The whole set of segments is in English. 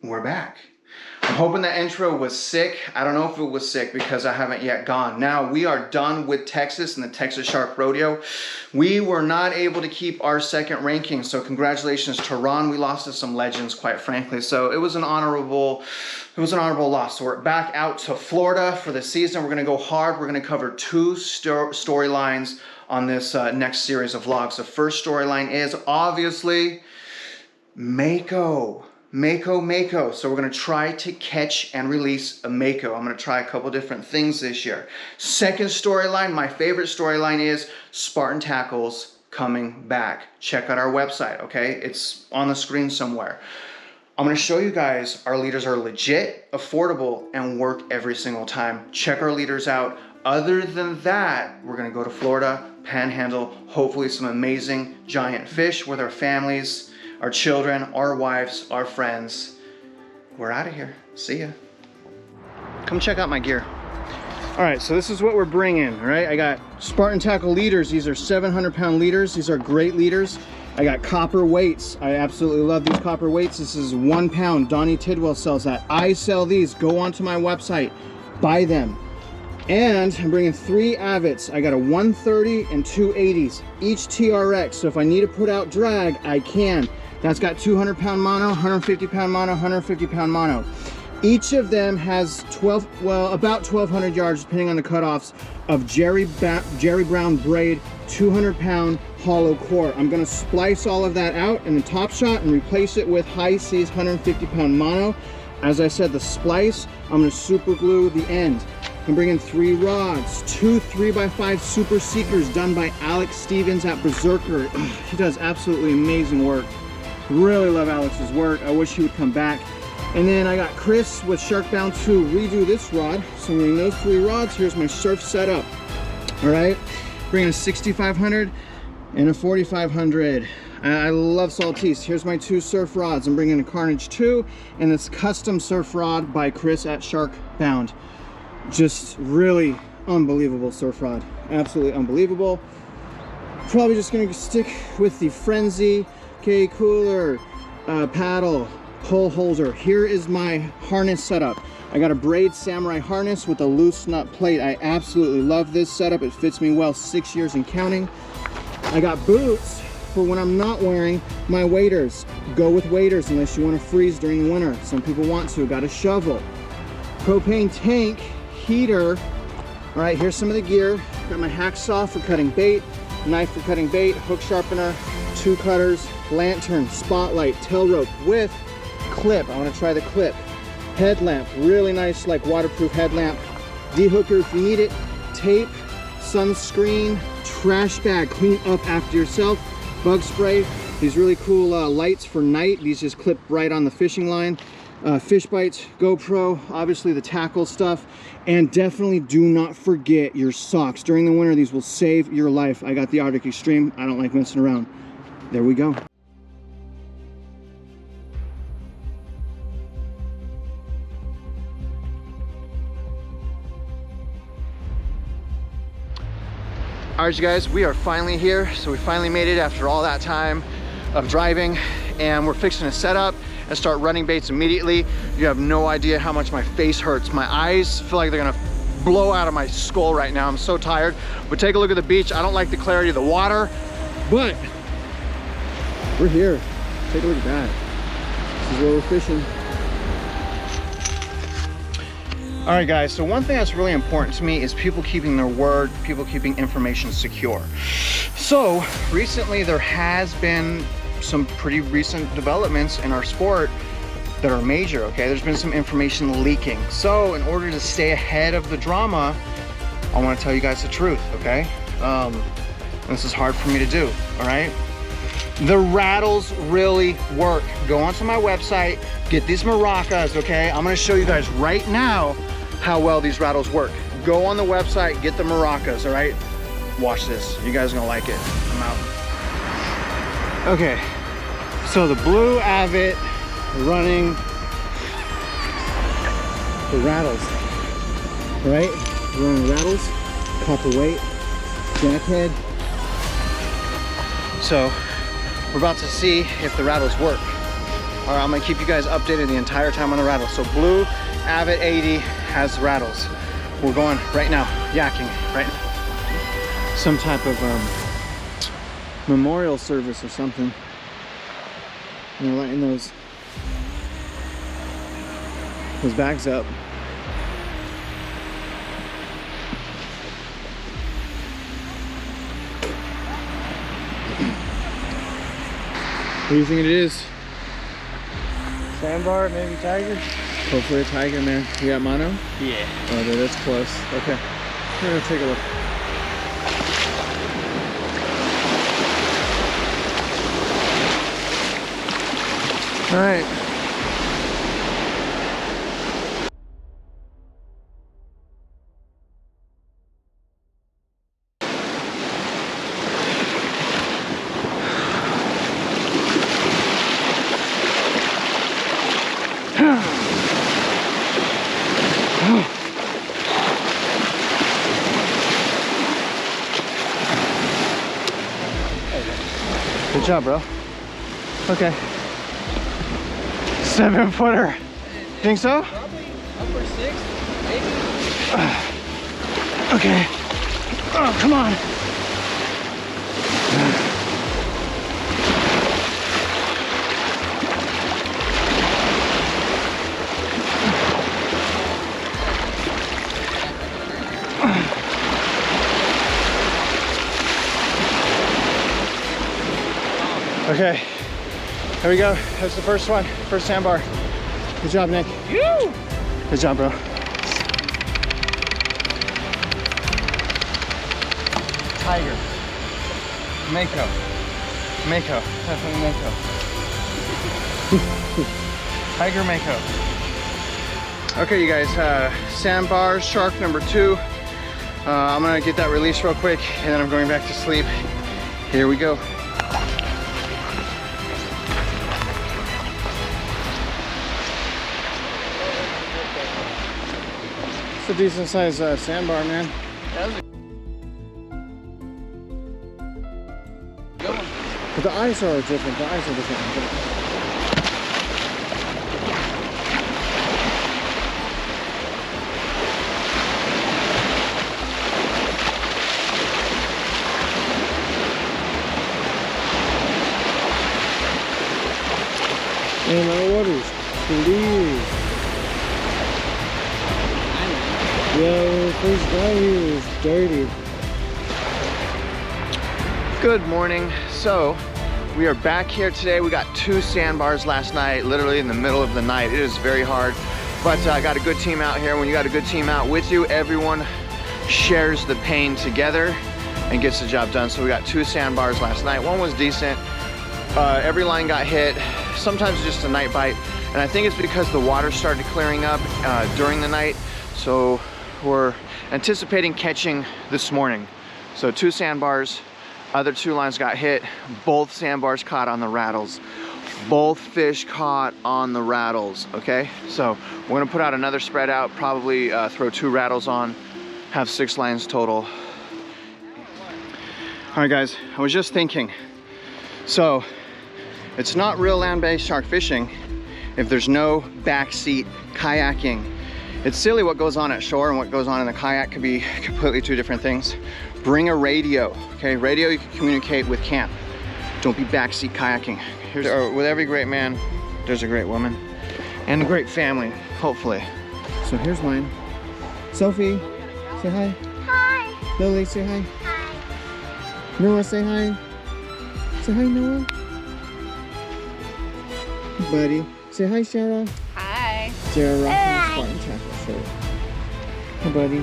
we're back. I'm hoping the intro was sick. I don't know if it was sick because I haven't yet gone. Now, we are done with Texas and the Texas Shark Rodeo. We were not able to keep our second ranking, so congratulations to Ron. We lost to some legends, quite frankly, so it was an honorable loss. So we're back out to Florida for the season. We're gonna go hard. We're gonna cover two storylines on this next series of vlogs. The first storyline is obviously Mako. So we're gonna try to catch and release a Mako. I'm gonna try a couple different things this year. Second storyline, my favorite storyline, is Spartan Tackle's coming back. Check out our website, okay? It's on the screen somewhere. I'm gonna show you guys our leaders are legit, affordable, and work every single time. Check our leaders out. Other than that, we're gonna go to Florida Panhandle, hopefully some amazing giant fish with our families, our children, our wives, our friends. We're out of here. See ya. Come check out my gear. All right, so this is what we're bringing, all right? I got Spartan Tackle leaders. These are 700-pound leaders. These are great leaders. I got copper weights. I absolutely love these copper weights. This is 1 pound. Donnie Tidwell sells that. I sell these. Go onto my website, buy them. And I'm bringing 3 Avets. I got a 130 and 2 80s, each TRX. So if I need to put out drag, I can. That's got 200-pound mono, 150-pound mono, 150-pound mono. Each of them has about 1,200 yards, depending on the cutoffs, of Jerry Brown braid, 200-pound hollow core. I'm gonna splice all of that out in the top shot and replace it with High Seas 150-pound mono. As I said, the splice, I'm gonna super glue the end. I'm bringing 3 rods, 2 3x5 Super Seekers done by Alex Stevens at Berserker. He does absolutely amazing work. Really love Alex's work. I wish he would come back. And then I got Chris with Sharkbound to redo this rod. So I'm bringing those 3 rods. Here's my surf setup. All right, bringing a 6500 and a 4500. I love Saltiste. Here's my 2 surf rods. I'm bringing a Carnage 2 and this custom surf rod by Chris at Sharkbound. Just really unbelievable surf rod. Absolutely unbelievable. Probably just gonna stick with the Frenzy, cooler, paddle, pole holder. Here is my harness setup. I got a braid samurai harness with a loose nut plate. I absolutely love this setup. It fits me well, 6 years and counting. I got boots for when I'm not wearing my waders. Go with waders unless you want to freeze during the winter. Some people want to. Got a shovel. Propane tank, heater. All right, here's some of the gear. Got my hacksaw for cutting bait, knife for cutting bait, hook sharpener, 2 cutters, lantern, spotlight, tail rope with clip. I want to try the clip. Headlamp, really nice, like waterproof headlamp. De-hooker if you need it. Tape, sunscreen, trash bag, clean up after yourself. Bug spray, these really cool lights for night. These just clip right on the fishing line. Fish bites, GoPro, obviously the tackle stuff, and definitely do not forget your socks. During the winter, these will save your life. I got the Arctic Extreme. I don't like messing around. There we go. All right, you guys, we are finally here. So we finally made it after all that time of driving, and we're fixing to set up and start running baits immediately. You have no idea how much my face hurts. My eyes feel like they're gonna blow out of my skull right now. I'm so tired. But take a look at the beach. I don't like the clarity of the water, but we're here. Take a look at that. This is where we're fishing. All right, guys, so one thing that's really important to me is people keeping their word, people keeping information secure. So recently there has been some pretty recent developments in our sport that are major, okay? There's been some information leaking. So in order to stay ahead of the drama, I wanna tell you guys the truth, okay? This is hard for me to do, all right? The rattles really work. Go onto my website, get these maracas, okay? I'm gonna show you guys right now how well these rattles work. Go on the website, get the maracas, all right? Watch this, you guys are gonna like it. I'm out. Okay, so the blue Avet running the rattles, all right? Running the rattles, copper weight, jackhead. So we're about to see if the rattles work. All right, I'm gonna keep you guys updated the entire time on the rattles. So Blue Avid 80 has rattles. We're going right now, yakking, right now. Some type of memorial service or something. And they're lighting those bags up. What do you think it is? Sandbar, maybe tiger? Hopefully a tiger, man. You got mono? Yeah. Oh, dude, that's close. Okay. We're gonna take a look. All right. Good job, bro. Okay. 7-footer. Think so? Probably upper 6, maybe. Okay. Oh, come on. Okay, here we go. That's the first one, first sandbar. Good job, Nick. Woo! Good job, bro. Tiger. Mako. Mako. Definitely Mako. Tiger Mako. Okay, you guys, sandbar, shark number 2. I'm gonna get that released real quick and then I'm going back to sleep. Here we go. It's a decent sized sandbar, man. But the eyes are different. The eyes are different. And our water's clear. Yeah, first guy here is dirty. Good morning. So we are back here today. We got 2 sandbars last night, literally in the middle of the night. It is very hard, but I got a good team out here. When you got a good team out with you, everyone shares the pain together and gets the job done. So we got 2 sandbars last night. One was decent. Every line got hit. Sometimes just a night bite, and I think it's because the water started clearing up during the night. So we're anticipating catching this morning. So 2 sandbars, other 2 lines got hit. Both sandbars caught on the rattles. Both fish caught on the rattles, okay? So we're gonna put out another spread out, probably throw 2 rattles on, have 6 lines total. All right, guys, I was just thinking. So it's not real land-based shark fishing if there's no backseat kayaking. It's silly what goes on at shore and what goes on in the kayak could be completely 2 different things. Bring a radio, okay? Radio you can communicate with camp. Don't be backseat kayaking. With every great man, there's a great woman and a great family, hopefully. So here's mine. Sophie, say hi. Hi. Lily, say hi. Hi. Noah, say hi. Say hi, Noah. Buddy, say hi, Sarah. Hi. Sarah rocking the Spartan Tackle shirt. Hi, buddy.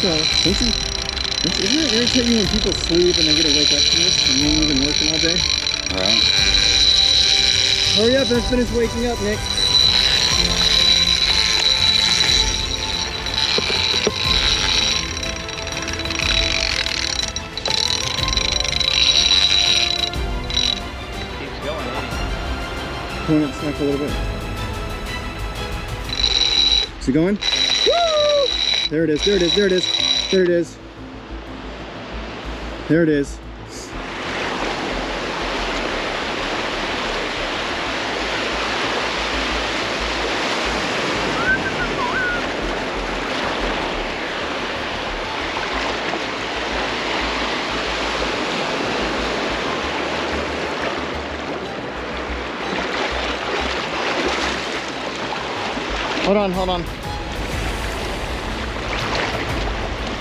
So, isn't it irritating when people sleep and they get to wake up to this and then you've been working all day? Right. Hurry up, let's finish waking up, Nick. Keeps going, Pull it back a little bit. Is it going? Woo! There it is, there it is, there it is, there it is. There it is. Hold on, hold on.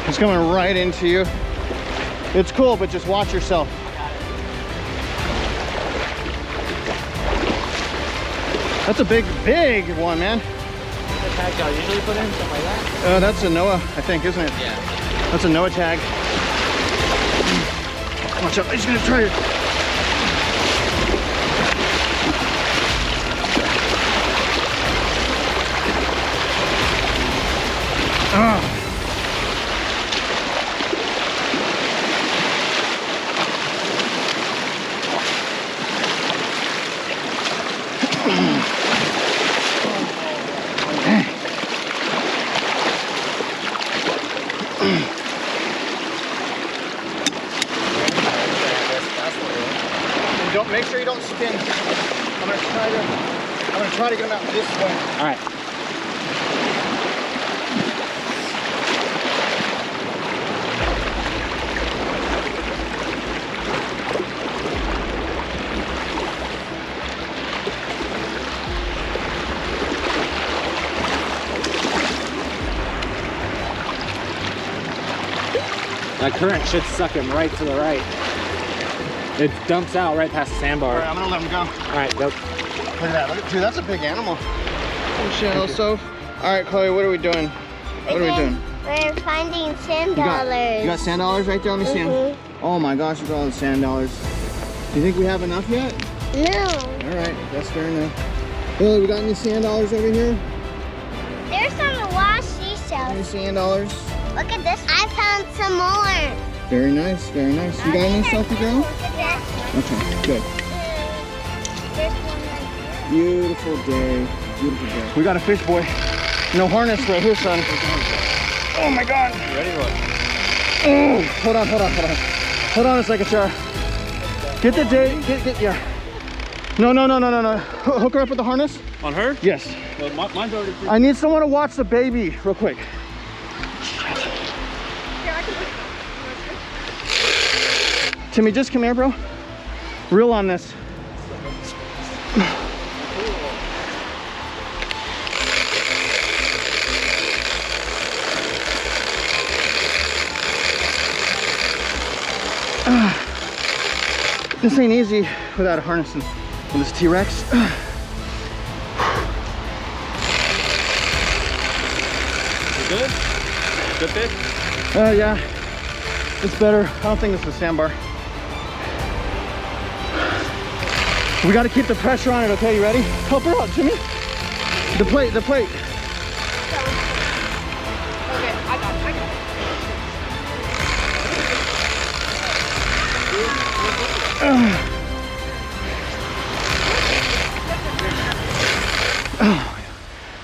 It's coming right into you. It's cool, but just watch yourself. That's a big, big one, man. The tag y'all usually put in, something like that? That's a Noah, I think, isn't it? Yeah. That's a Noah tag. Watch out, he's gonna try it. Don't make sure you don't spin. I'm gonna try to get him out this way. All right. That current should suck him right to the right. It dumps out right past the sandbar. All right, I'm gonna let him go. All right, go. Look at that. Look, dude, that's a big animal. Oh, shit, so. All right, Chloe, what are we doing? What are we doing? We're finding sand You got sand dollars right there? Let me see them. Oh my gosh, look at all the sand dollars. Do you think we have enough yet? No. All right, that's fair enough. Lily, we got any sand dollars over here? There's some washed Any seashells. sand dollars? Look at this. I found some more. Very nice, very nice. You got any selfie girl? Look at that. Okay, good. There's one right here. Beautiful day, beautiful day. We got a fish boy. No harness right here, son. Oh my God. You ready for it? Oh, hold on. Hold on a second, Char. Get the day, yeah. No. Hook her up with the harness. On her? Yes. Well, mine's already free. I need someone to watch the baby real quick. Timmy, just come here, bro. Reel on this. This ain't easy without a harness and this T-Rex. Good? Good fish? Yeah. It's better. I don't think this is a sandbar. We got to keep the pressure on it, okay? You ready? Help her out, Timmy. The plate. Okay, I got it. Oh,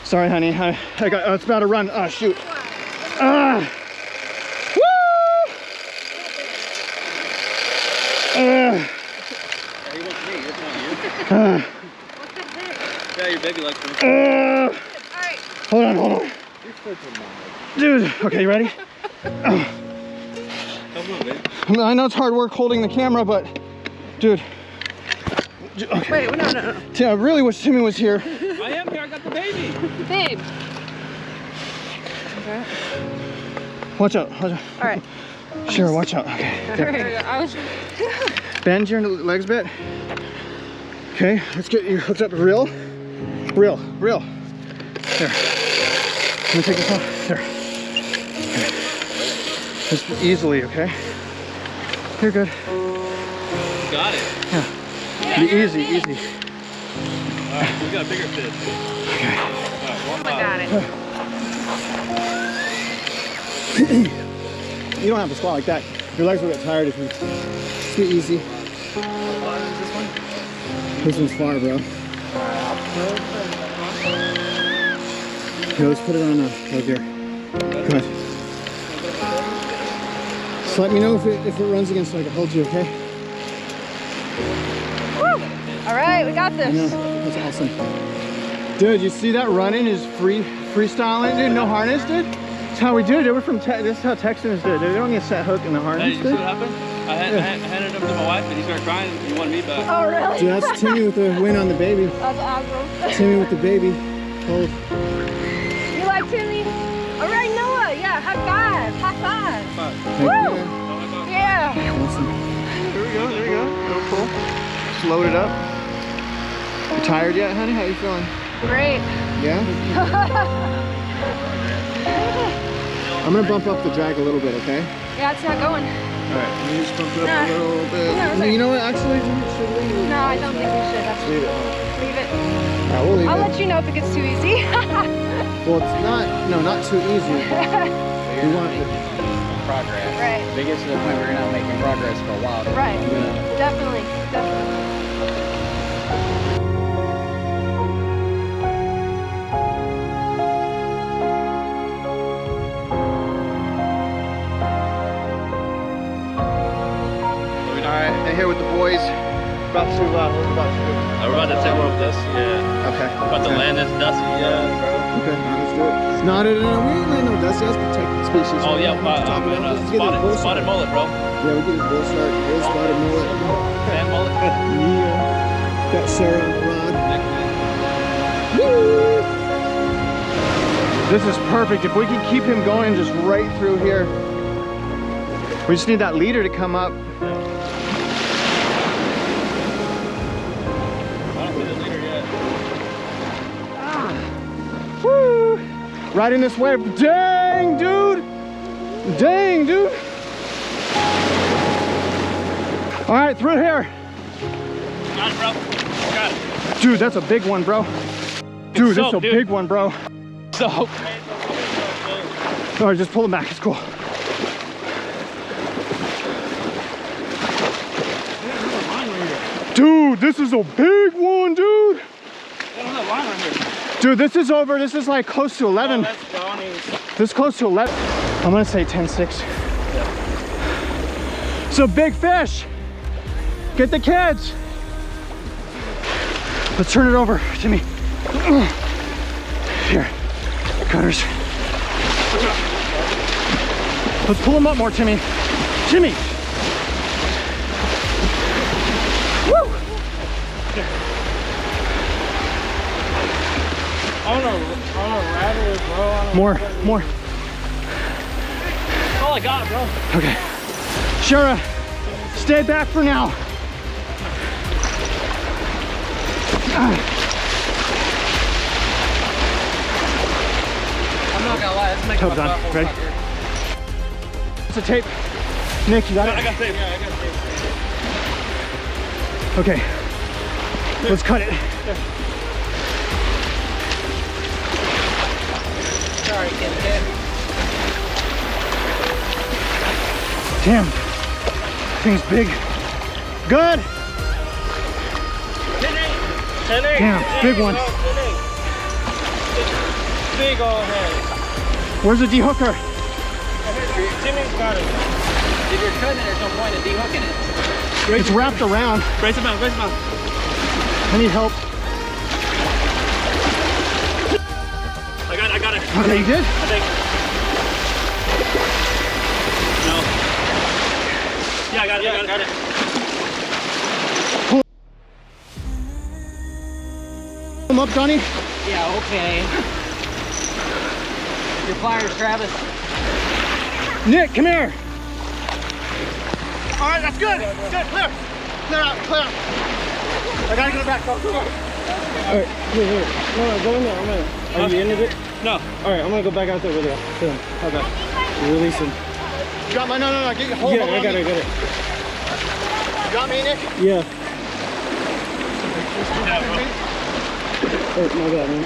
sorry, honey. I got. It's about to run. Oh, shoot. Woo! He wants me. It's not you. Yeah, your baby likes me. Alright. Hold on. Dude, okay, you ready? Come on, babe. I know it's hard work holding the camera, but dude. Okay. Wait, no. I really wish Timmy was here. I am here. I got the baby. Babe. Okay. Watch out. Alright. Sure, watch out. Okay. There. I was... Bend your legs a bit. Okay, let's get you hooked up. Reel. There. Let me take this off. There. Okay. Just easily, okay? You're good. Got it. Yeah. Be easy. All right, we got a bigger fish. Okay. All right, I got it. You don't have to squat like that. Your legs will get tired if you just be easy. This one's far, bro. Here, let's put it on right there. Come on. Just let me know if it runs again so I can hold you, okay? All right, we got I know, that's awesome. Dude, you see that running is freestyling, dude? No harness, dude? That's how we do it. We're from this is how Texans do it. They don't need a set hook in the harness. Hey, you see what happened? I handed him to my wife and he started crying. He wanted me back. Oh, really? Dude, that's Timmy with the win on the baby. That's awesome. Timmy with the baby. Hold. High five. High five. Woo! Yeah. Awesome. There we go. There you go. Real cool. Just load it up. You tired yet, honey? How you feeling? Great. Yeah? I'm gonna bump up the drag a little bit, okay? Yeah, it's not going. Alright, let me just bump it up Nah. a little bit. No, it's You know what, actually, should we? No, I don't think we should. That's Leave it. leave it. Alright, we'll leave I'll it. let you know if it gets too easy. Well, it's not, no, not too easy. We want it. Progress. Right. If it gets to the point where you're not making progress for a while. Right. I'm gonna Definitely. Definitely. Alright, and here with the boys. About to, what are we about to do? We're about to take off this, yeah. Okay. About to land this dusty, yeah, bro. Okay, let's do it. It's not in, we ain't letting no dusty, that's protected species. Oh, yeah, spotted mullet, bro. Yeah, we get his bull shark, his spotted mullet. Fan mullet. Yeah. Got Sarah on the rod. Woo! This is perfect. If we can keep him going just right through here. We just need that leader to come up. I don't see the leader yet. Woo! Riding this wave. Dang, dude! Dang, dude! All right, through here. Got it, bro. Got it. Dude, that's a big one, bro. Dude, that's a soaked, dude. big one, bro. So, All right, just pull him back. It's cool. Dude, this is a big one, dude. Dude, this is over. This is like close to 11. This is close to 11. I'm gonna say 10-6. So big fish. Get the kids. Let's turn it over to me. Here, cutters. Let's pull them up more, Timmy. Timmy. Woo! I wanna rattle it, bro. More. all I got, bro. Okay. Shara, stay back for now. I'm not gonna lie, this makes Tubs my on. butt hole Ready? suck here. It's a tape. Nick, you got I it? got tape. Yeah, I got tape. Okay. Let's cut it. Sorry, kid. Damn. Thing's big. Good. 10-8. Damn, big one. Big old head. Where's the de-hooker? Timmy's got it. If you're cutting it, there's no point in de-hooking it. It's wrapped around. Brace him out, brace him out. I need help. I got it. Okay, you did? I think. No. Yeah, I got it, I got it. Pull him up, Donnie. Yeah, okay. Your pliers, Travis. Nick, come here. All right, that's good. That's good. Clear. Clear out, clear out. I gotta get it back. Go. All right, here. No, go in there. Are you in it? No. All right, I'm gonna go back out there with you. Okay. Release him. You got my, no, get your hold. Yeah, I got it. You got me, Nick? Yeah. Yeah, bro. Oh, my bad, man.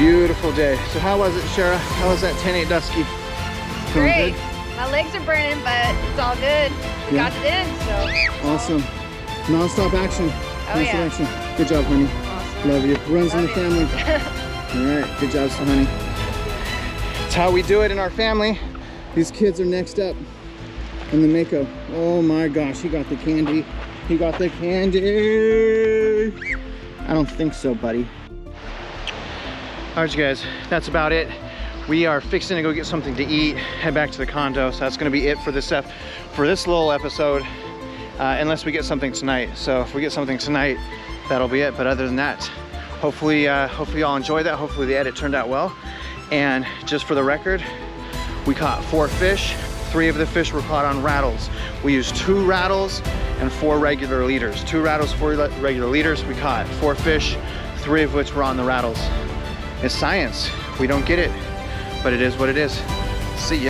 Beautiful day. So how was it, Shara? How was that 10-8 Dusky? Feeling Great. good? My legs are burning, but it's all good. We Yeah. got it in, so. Awesome. Non-stop action. Oh, Non-stop yeah. action. Good job, honey. Awesome. Love you. Runs in the Love family. you. All right. Good job, honey. It's how we do it in our family. These kids are next up in the Mako. Oh my gosh, he got the candy. He got the candy. I don't think so, buddy. All right, you guys, that's about it. We are fixing to go get something to eat, head back to the condo. So that's gonna be it for this little episode, unless we get something tonight. So if we get something tonight, that'll be it. But other than that, hopefully y'all enjoyed that. Hopefully the edit turned out well. And just for the record, we caught 4 fish. 3 of the fish were caught on rattles. We used 2 rattles and 4 regular leaders. 2 rattles, 4 regular leaders. We caught 4 fish, 3 of which were on the rattles. It's science. We don't get it, but it is what it is. See ya.